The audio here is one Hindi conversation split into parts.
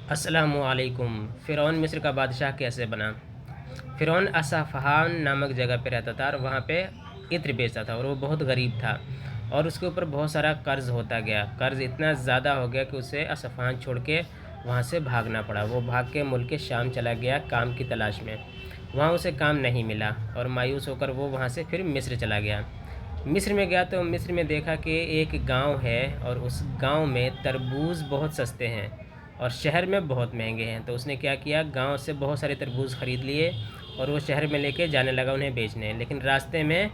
अस्सलामुअलैकुम। फ़िरौन मिस्र का बादशाह कैसे बना? फ़िरौन असफ़हान नामक जगह पे रहता था और वहाँ पे इत्र बेचता था और वो बहुत गरीब था और उसके ऊपर बहुत सारा कर्ज़ होता गया। कर्ज़ इतना ज़्यादा हो गया कि उसे असफ़हान छोड़ के वहाँ से भागना पड़ा। वो भाग के मुल्क शाम चला गया काम की तलाश में। वहाँ उसे काम नहीं मिला और मायूस होकर वो वहाँ से फिर मिस्र चला गया। मिस्र में गया तो मिस्र में देखा कि एक गांव है और उस गांव में तरबूज बहुत सस्ते हैं और शहर में बहुत महंगे हैं। तो उसने क्या किया, गांव से बहुत सारे तरबूज ख़रीद लिए और वो शहर में लेके जाने लगा उन्हें बेचने। लेकिन रास्ते में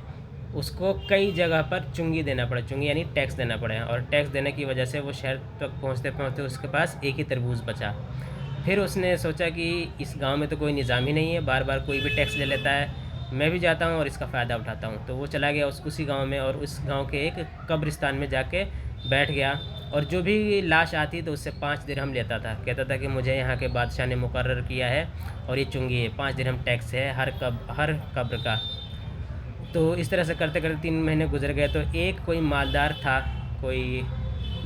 उसको कई जगह पर चुंगी देना पड़ा, चुंगी यानी टैक्स देना पड़ा और टैक्स देने की वजह से वो शहर तक पहुँचते पहुँचते उसके पास एक ही तरबूज बचा। फिर उसने सोचा कि इस गांव में तो कोई निज़ाम ही नहीं है, बार बार कोई भी टैक्स ले लेता है, मैं भी जाता हूँ और इसका फ़ायदा उठाता हूँ। तो वो चला गया उसी गांव में और उस गांव के एक कब्रिस्तान में जाके बैठ गया और जो भी लाश आती तो उससे 5 दिरहम लेता था। कहता था कि मुझे यहाँ के बादशाह ने मुकर्रर किया है और ये चुंगी है, 5 दिरहम टैक्स है हर कब्र का। तो इस तरह से करते करते 3 महीने गुजर गए। तो एक कोई मालदार था, कोई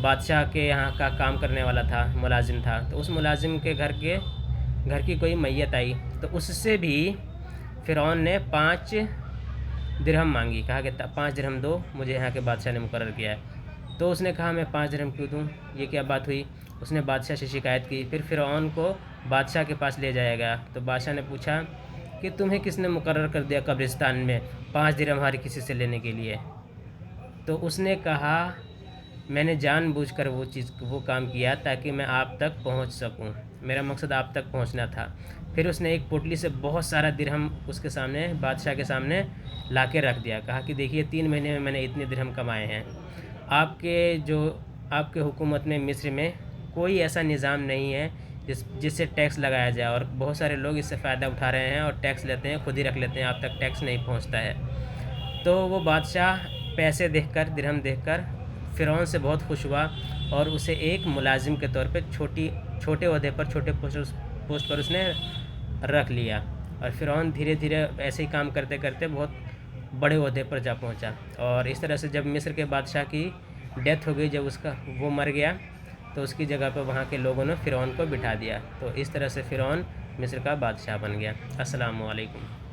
बादशाह के यहाँ का काम करने वाला था, मुलाजिम था। तो उस मुलाजिम के घर की कोई मैयत आई तो उससे भी फ़िरौन ने 5 दिरहम मांगी। कहा कि 5 दिरहम दो, मुझे यहाँ के बादशाह ने मुकर्रर किया है। तो उसने कहा मैं 5 दिरहम क्यों दूँ, ये क्या बात हुई। उसने बादशाह से शिकायत की। फिर फ़िरौन को बादशाह के पास ले जाया गया। तो बादशाह ने पूछा कि तुम्हें किसने मुकर्रर कर दिया कब्रिस्तान में 5 दिरहम हर किसी से लेने के लिए। तो उसने कहा मैंने जानबूझकर वो काम किया ताकि मैं आप तक पहुंच सकूं, मेरा मकसद आप तक पहुंचना था। फिर उसने एक पोटली से बहुत सारा दिरहम उसके सामने, बादशाह के सामने ला के रख दिया। कहा कि देखिए 3 महीने में मैंने इतने दिरहम कमाए हैं। आपके हुकूमत में मिस्र में कोई ऐसा निज़ाम नहीं है जिससे टैक्स लगाया जाए और बहुत सारे लोग इससे फ़ायदा उठा रहे हैं और टैक्स लेते हैं, खुद ही रख लेते हैं, आप तक टैक्स नहीं पहुंचता है। तो वो बादशाह पैसे देखकर, दिरहम देखकर फ़िरौन से बहुत खुश हुआ और उसे एक मुलाजिम के तौर पे छोटे ओहदे पर, छोटे पोस्ट पर उसने रख लिया। और फ़िरौन धीरे धीरे ऐसे ही काम करते करते बहुत बड़े ओहदे पर जा पहुंचा। और इस तरह से जब मिस्र के बादशाह की डेथ हो गई, जब वो मर गया, तो उसकी जगह पर वहाँ के लोगों ने फ़िरौन को बिठा दिया। तो इस तरह से फ़िरौन मिस्र का बादशाह बन गया। अस्सलामु अलैकुम।